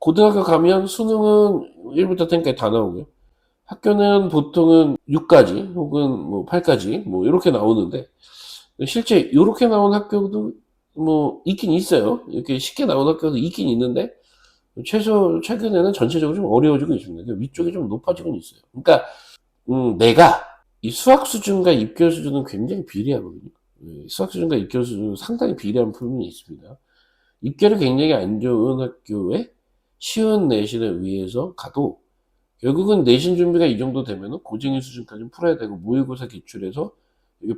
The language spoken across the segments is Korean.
고등학교 가면 수능은 1부터 10까지 다 나오고요. 학교는 보통은 6까지 혹은 뭐 8까지 뭐 이렇게 나오는데 실제 이렇게 나온 학교도 뭐 있긴 있어요. 이렇게 쉽게 나온 학교도 있긴 있는데 최근에는 전체적으로 좀 어려워지고 있습니다. 위쪽이 좀 높아지고 있어요. 그러니까 내가 이 수학 수준과 입결 수준은 굉장히 비례하거든요. 수학 수준과 입결 수준은 상당히 비례한 부분이 있습니다. 입결이 굉장히 안 좋은 학교에 쉬운 내신을 위해서 가도 결국은 내신 준비가 이 정도 되면은 고쟁이 수준까지 풀어야 되고 모의고사 기출에서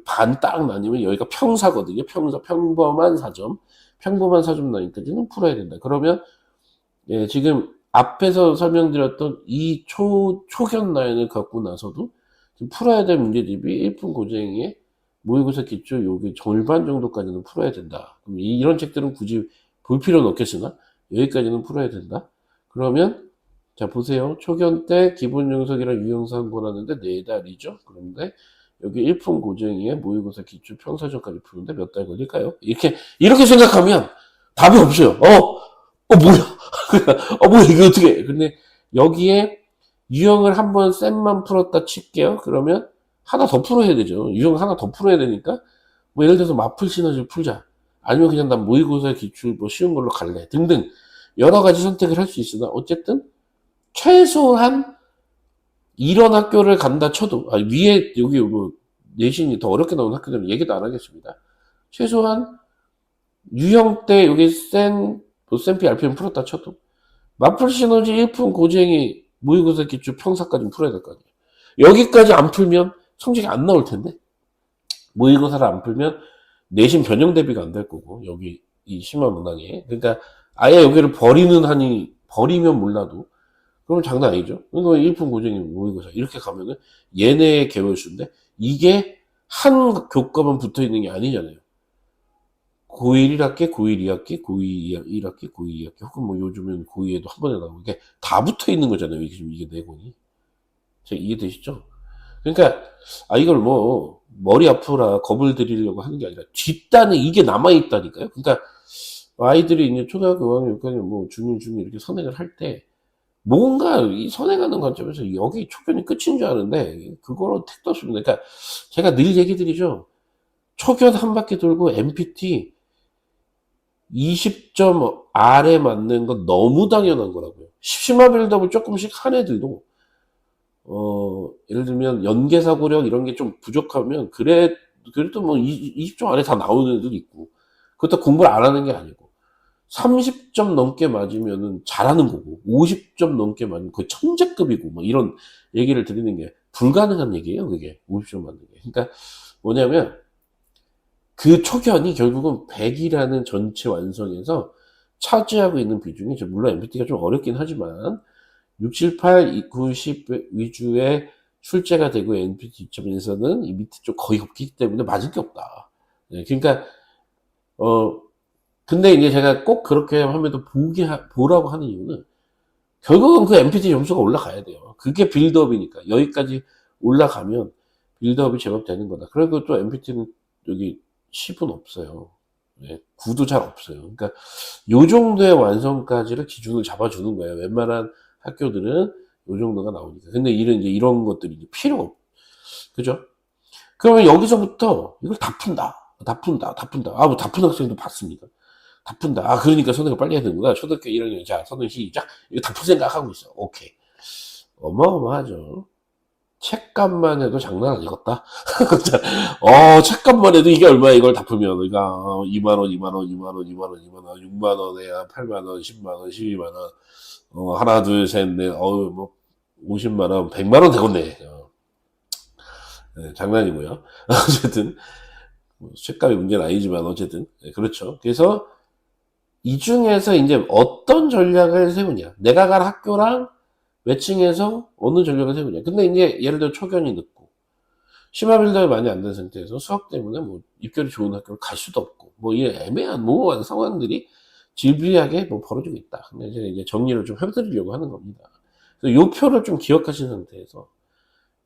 반 딱 나뉘면 여기가 평사거든요. 평범한 4점, 평범한 4점 라인까지는 풀어야 된다. 그러면 예, 지금 앞에서 설명드렸던 이 초견 라인을 갖고 나서도 지금 풀어야 될 문제 대비 1분 고쟁이의 모의고사 기출 여기 절반 정도까지는 풀어야 된다. 그럼 이런 책들은 굳이 볼 필요는 없겠으나 여기까지는 풀어야 된다. 그러면 자 보세요. 초견 때 기본 영석이랑 유형사 한 번 하는데 4달이죠. 그런데 여기 1분 고쟁이의 모의고사 기출 평사전까지 푸는데 몇 달 걸릴까요? 이렇게 생각하면 답이 없어요. 뭐야? 뭐야, 이거 어떻게 해? 근데 여기에 유형을 한번 쌤만 풀었다 칠게요. 그러면 하나 더 풀어야 되죠. 유형 하나 더 풀어야 되니까, 뭐 예를 들어서 마플 시너지를 풀자. 아니면 그냥 난 모의고사 기출 뭐 쉬운 걸로 갈래. 등등. 여러 가지 선택을 할 수 있으나, 어쨌든, 최소한 이런 학교를 간다 쳐도, 위에, 여기 뭐, 내신이 더 어렵게 나온 학교들은 얘기도 안 하겠습니다. 최소한, 유형 때 여기 쌤피 RPM 풀었다 쳐도, 마플 시너지 1분 고쟁이 모의고사 기출 평사까지 풀어야 될 거 아니에요. 여기까지 안 풀면 성적이 안 나올 텐데, 모의고사를 안 풀면 내신 변형 대비가 안 될 거고, 여기 이 심화 문항에. 그러니까 아예 여기를 버리면 몰라도, 그럼 장난 아니죠. 그러니까 1분 고쟁이 모의고사. 이렇게 가면은 얘네의 개월수인데, 이게 한 교과만 붙어 있는 게 아니잖아요. 고1 1학기, 고1 2학기, 고2 1학기, 고2 2학기, 혹은 뭐 요즘은 고2에도 한 번에 나오고, 이게 다 붙어 있는 거잖아요. 이게 내공이. 이해되시죠? 그러니까, 이걸 뭐, 머리 아프라 겁을 들이려고 하는 게 아니라, 뒷단에 이게 남아있다니까요? 그러니까, 아이들이 이제 초등학교 5학년, 6학년, 뭐, 중이 이렇게 선행을 할 때, 뭔가 이 선행하는 관점에서 여기 초견이 끝인 줄 아는데, 그거로 택도 없습니다. 그러니까, 제가 늘 얘기 드리죠. 초견 한 바퀴 돌고 MPT 20점 아래 맞는 건 너무 당연한 거라고요. 심화 빌드업을 조금씩 한 애들도, 예를 들면 연계사고력 이런 게 좀 부족하면, 그래도 뭐 20점 안에 다 나오는 애들도 있고, 그것도 공부를 안 하는 게 아니고, 30점 넘게 맞으면은 잘하는 거고, 50점 넘게 맞으면 거의 천재급이고, 뭐 이런 얘기를 드리는 게 불가능한 얘기예요, 그게. 50점 맞는 게. 그러니까 뭐냐면, 그 초견이 결국은 100이라는 전체 완성에서 차지하고 있는 비중이, 물론 MBT가 좀 어렵긴 하지만, 6, 7, 8, 9, 10 위주의 출제가 되고 MBT 입점에서는 이 밑에 좀 거의 없기 때문에 맞을 게 없다. 네, 그러니까, 근데 이제 제가 꼭 그렇게 하면서 보라고 하는 이유는, 결국은 그 MPT 점수가 올라가야 돼요. 그게 빌드업이니까. 여기까지 올라가면 빌드업이 제법 되는 거다. 그리고 또 MPT는 여기 10은 없어요. 네, 9도 잘 없어요. 그러니까 요 정도의 완성까지를 기준을 잡아주는 거예요. 웬만한 학교들은 요 정도가 나오니까. 근데 이런 것들이 이제 필요 없. 그죠? 그러면 여기서부터 이걸 다 푼다. 다 푼다. 뭐 다 푼 학생도 봤습니다. 다 푼다. 그러니까 선행을 빨리 해야 되는구나. 초등학교 1학년, 자, 선행 시작. 이거 다 풀 생각하고 있어. 오케이. 어마어마하죠. 책값만 해도 장난 아니겠다. 책값만 해도 이게 얼마야, 이걸 다 풀면. 그러니까, 2만원, 2만원, 2만원, 2만원, 2만원, 6만원에 8만원, 10만원, 12만원, 하나, 둘, 셋, 넷, 뭐, 50만원, 100만원 되겠네. 네, 장난이고요. 어쨌든, 책값이 문제는 아니지만, 어쨌든. 네, 그렇죠. 그래서, 이 중에서 이제 어떤 전략을 세우냐. 내가 갈 학교랑 매칭해서 어느 전략을 세우냐. 근데 이제 예를 들어 초견이 늦고, 심화 빌드업이 많이 안 된 상태에서 수학 때문에 뭐 입결이 좋은 학교를 갈 수도 없고, 뭐 이 애매한 모호한 상황들이 질비하게 뭐 벌어지고 있다. 근데 이제 정리를 좀 해드리려고 하는 겁니다. 그래서 요 표를 좀 기억하신 상태에서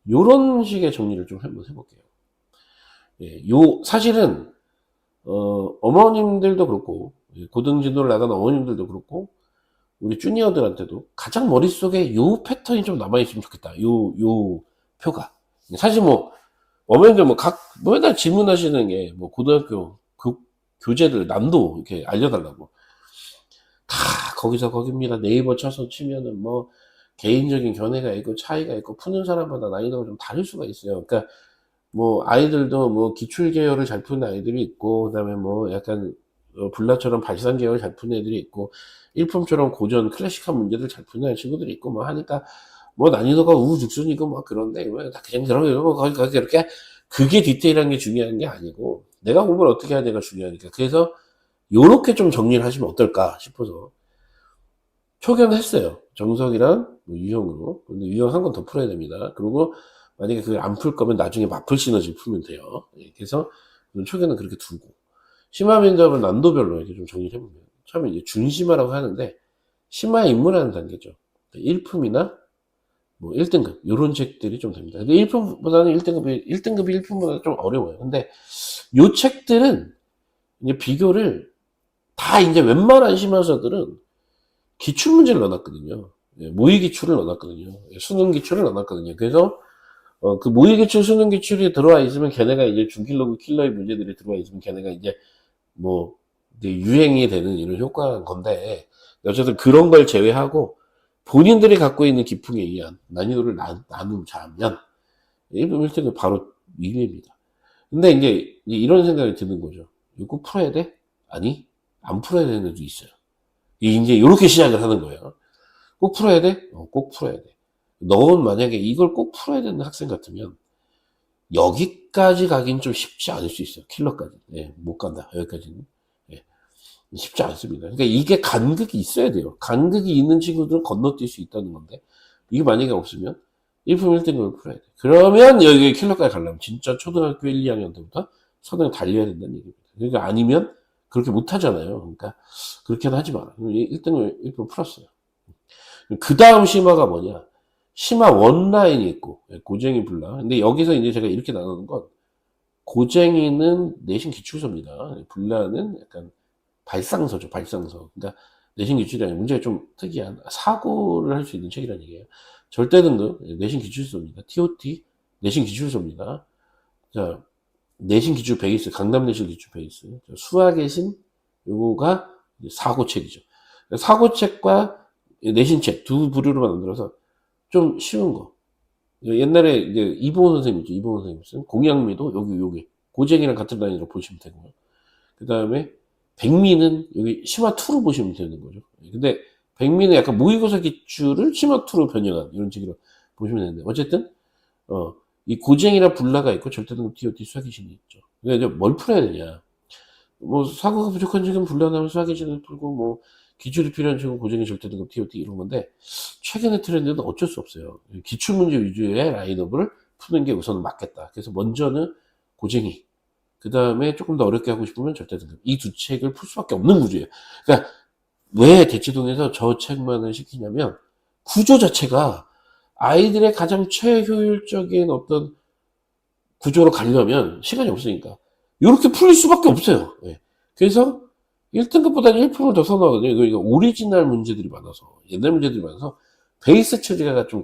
요런 식의 정리를 좀 한번 해볼게요. 예, 사실은, 어머님들도 그렇고, 고등진도를 나간 어머님들도 그렇고, 우리 주니어들한테도 가장 머릿속에 요 패턴이 좀 남아있으면 좋겠다. 요 표가. 사실 뭐, 어머님들 뭐 맨날 질문하시는 게, 뭐, 고등학교 교재들 난도 이렇게 알려달라고. 다 거기서 거깁니다. 네이버 쳐서 치면은 뭐, 개인적인 견해가 있고 차이가 있고 푸는 사람마다 난이도가 좀 다를 수가 있어요. 그러니까 뭐 아이들도 뭐 기출 계열을 잘 푸는 아이들이 있고 그다음에 뭐 약간 불나처럼 발산 계열 잘 푸는 애들이 있고 일품처럼 고전 클래식한 문제들 잘 푸는 친구들이 있고 뭐 하니까 뭐 난이도가 우후죽순이고 뭐 그런데 다 그냥 들어가고 뭐 거기 이렇게 그게 디테일한 게 중요한 게 아니고 내가 공부를 어떻게 해야 되가 중요하니까 그래서 요렇게 좀 정리를 하시면 어떨까 싶어서 초견했어요. 정석이랑 뭐 유형으로. 근데 유형 한 건 더 풀어야 됩니다. 그리고 만약에 그걸 안 풀 거면 나중에 마플 시너지 풀면 돼요. 예, 그래서 초견은 그렇게 두고 심화면접을 난도별로 이렇게 좀 정리를 해보면 처음에 이제 준심화라고 하는데 심화 입문하는 단계죠. 1품이나 뭐 1등급 요런 책들이 좀 됩니다. 근데 1품보다는 1등급이 1품보다 좀 어려워요. 근데 요 책들은 이제 비교를 다 이제 웬만한 심화서들은 기출문제를 넣어놨거든요. 예, 모의기출을 넣어놨거든요. 예, 수능기출을 넣어놨거든요. 그래서 그 모의기출, 수능기출이 들어와 있으면 걔네가 이제 중킬러고 킬러의 문제들이 들어와 있으면 걔네가 이제 뭐 이제 유행이 되는 이런 효과인 건데 어쨌든 그런 걸 제외하고 본인들이 갖고 있는 기풍에 의한 난이도를 나누자면 1분 1등은 바로 위입니다. 근데 이제 이런 생각이 드는 거죠. 이거 꼭 풀어야 돼? 아니, 안 풀어야 되는 애도 있어요. 이제 이렇게 시작을 하는 거예요. 꼭 풀어야 돼? 꼭 풀어야 돼. 넌 만약에 이걸 꼭 풀어야 되는 학생 같으면 여기까지 가긴 좀 쉽지 않을 수 있어요. 킬러까지. 예, 못 간다. 여기까지는. 예, 쉽지 않습니다. 그러니까 이게 간극이 있어야 돼요. 간극이 있는 친구들은 건너뛸 수 있다는 건데 이게 만약에 없으면 1품 1등급을 풀어야 돼. 그러면 여기 킬러까지 가려면 진짜 초등학교 1, 2학년 때부터 선을 달려야 된다는 얘기입니다. 그러니까 아니면 그렇게 못 하잖아요. 그러니까 그렇게는 하지 마라. 1등을 1품 풀었어요. 그 다음 심화가 뭐냐? 심화 원라인이 있고, 고쟁이 불라. 근데 여기서 이제 제가 이렇게 나누는 건, 고쟁이는 내신 기출서입니다. 불라는 약간 발상서죠, 발상서. 그러니까 내신 기출이 아니라 문제가 좀 특이한 사고를 할 수 있는 책이라는 얘기예요. 절대등급, 내신 기출서입니다. TOT, 내신 기출서입니다. 자, 내신 기출 베이스, 강남 내신 기출 베이스. 수학의 신, 요거가 사고책이죠. 사고책과 내신책 두 부류로 만들어서 좀 쉬운 거. 옛날에 이제 이봉호 선생님 있죠. 이봉호 선생님 쓴 공양미도 여기 고쟁이랑 같은 라인으로 보시면 되고요. 그 다음에 백미는 여기 심화2로 보시면 되는 거죠. 근데 백미는 약간 모의고사 기출을 심화2로 변형한 이런 식으로 보시면 되는데 어쨌든 이 고쟁이랑 불나가 있고 절대등급 TOT 수학기신이 있죠. 그러니까 이제 뭘 풀어야 되냐. 뭐 사고가 부족한 지금 불나하면 수학기신을 풀고 뭐 기출이 필요한 친구 고쟁이 절대등급 TOT 이런 건데 최근의 트렌드는 어쩔 수 없어요. 기출문제 위주의 라인업을 푸는 게 우선 맞겠다. 그래서 먼저는 고쟁이 그 다음에 조금 더 어렵게 하고 싶으면 절대등급 이 두 책을 풀 수밖에 없는 구조예요. 그러니까 왜 대치동에서 저 책만을 시키냐면 구조 자체가 아이들의 가장 최효율적인 어떤 구조로 가려면 시간이 없으니까 이렇게 풀릴 수밖에 없어요. 예. 그래서 1등급보다는 1%를 더 선호하거든요. 이거 오리지널 문제들이 많아서, 옛날 문제들이 많아서, 베이스 처리가 좀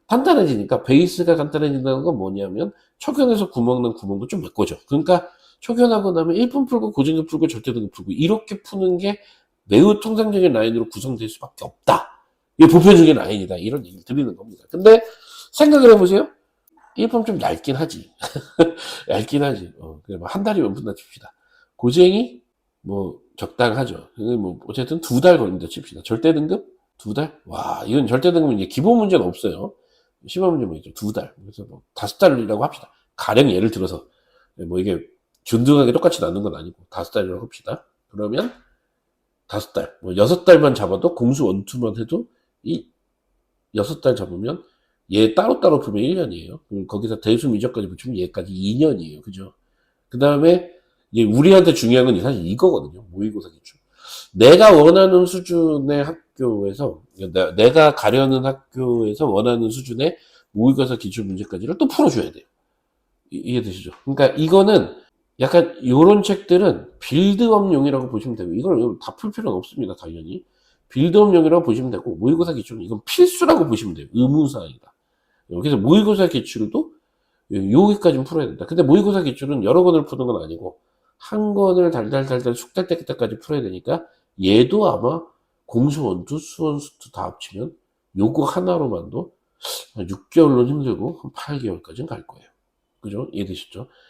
간단해지니까, 베이스가 간단해진다는 건 뭐냐면, 초견에서 구멍 난 구멍도 좀 메꿔져. 그러니까, 초견하고 나면 1분 풀고, 고등급 풀고, 절대등급 풀고, 이렇게 푸는 게 매우 통상적인 라인으로 구성될 수밖에 없다. 이게 보편적인 라인이다. 이런 얘기를 드리는 겁니다. 근데, 생각을 해보세요. 1품 좀 얇긴 하지. 얇긴 하지. 그래, 한 달이면 푼다 칩시다. 고쟁이, 뭐 적당하죠. 뭐 어쨌든 2달 걸린다 칩시다. 절대등급 2달? 와, 이건 절대등급은 이제 기본 문제는 없어요. 심화 문제 뭐겠죠? 2달. 그래서 뭐 5달이라고 합시다. 가령 예를 들어서 뭐 이게 균등하게 똑같이 나눈 건 아니고 5달이라고 합시다. 그러면 5달, 뭐 6달만 잡아도 공수 원투만 해도 이 6달 잡으면 얘 따로따로 풀면 1년이에요. 거기서 대수 미적까지 붙이면 얘까지 2년이에요. 그죠? 그 다음에 이제 우리한테 중요한 건 사실 이거거든요. 모의고사 기출. 내가 원하는 수준의 학교에서, 내가 가려는 학교에서 원하는 수준의 모의고사 기출 문제까지를 또 풀어줘야 돼요. 이해되시죠? 그러니까 이거는 약간 요런 책들은 빌드업용이라고 보시면 되고, 이걸 다 풀 필요는 없습니다, 당연히. 빌드업용이라고 보시면 되고, 모의고사 기출은 이건 필수라고 보시면 돼요. 의무사항이다. 그래서 모의고사 기출도 여기까지는 풀어야 된다. 근데 모의고사 기출은 여러 권을 푸는 건 아니고 한 권을 달달달달 숙달 때까지 풀어야 되니까 얘도 아마 공수 원투, 수원 수투 다 합치면 요거 하나로만도 6개월로 힘들고 한 8개월까지는 갈 거예요. 그죠? 이해되셨죠?